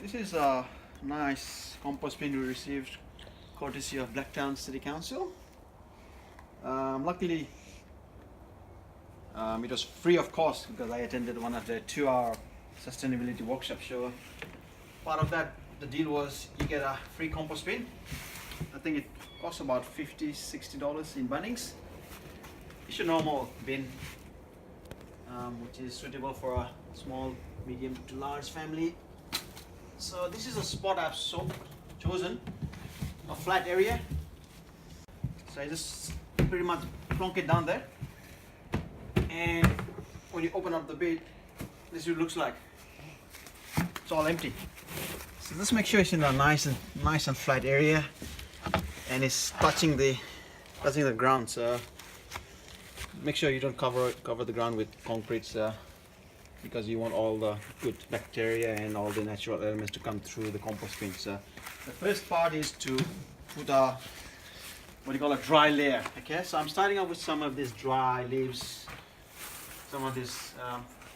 This is a nice compost bin we received courtesy of Blacktown City Council. Luckily, it was free of cost because I attended one of the 2-hour sustainability workshops. So part of that, the deal was you get a free compost bin. I think it costs about $50–60 in Bunnings. It's a normal bin, which is suitable for a small, medium to large family. So this is a spot I've chosen, a flat area. So I just pretty much plonk it down there, and when you open up the bin, this is what it looks like. It's all empty. So just make sure it's in a nice and flat area, and it's touching the ground. So make sure you don't cover the ground with concrete, because you want all the good bacteria and all the natural elements to come through the compost bin. So the first part is to put a a dry layer. Okay, so I'm starting off with some of these dry leaves, some of these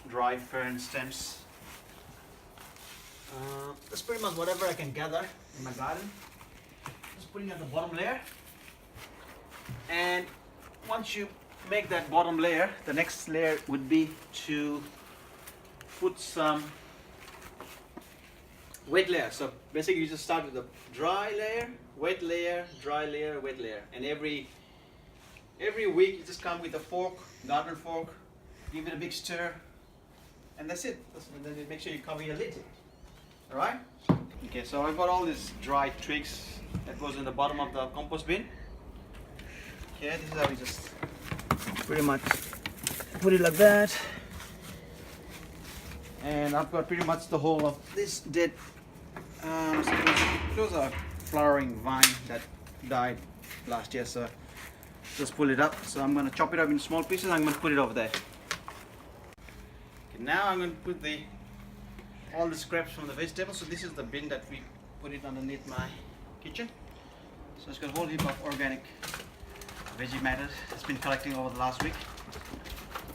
dry fern stems. That's pretty much whatever I can gather in my garden. Just putting at the bottom layer, and once you make that bottom layer, the next layer would be to put some wet layer. So basically you just start with a dry layer, wet layer, dry layer, wet layer, and every week you just come with a fork, garden fork, give it a big stir, and that's it. And then make sure you cover your lid. Alright? Okay, so I've got all these dry twigs that goes in the bottom of the compost bin. Okay, this is how we just pretty much put it like that. And I've got pretty much the whole of this dead, it was a flowering vine that died last year, so just pull it up. So I'm going to chop it up in small pieces. I'm going to put it over there. Okay, now I'm going to put all the scraps from the vegetables. So this is the bin that we put it underneath my kitchen. So it's got a whole heap of organic veggie matter that's been collecting over the last week.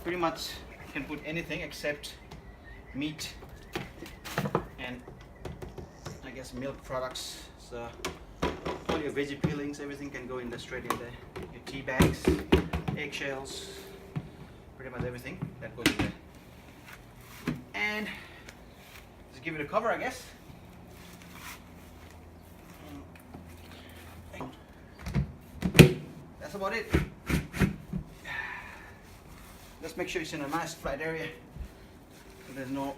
Pretty much you can put anything except meat and I guess milk products. So all your veggie peelings, everything can go in there, straight in there. Your tea bags, eggshells, pretty much everything that goes in there. And just give it a cover, I guess. That's about it. Just make sure it's in a nice flat area, so there's no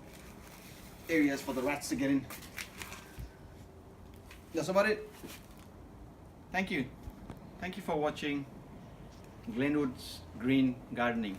areas for the rats to get in. That's about it. Thank you. Thank you for watching Glenwood's Green Gardening.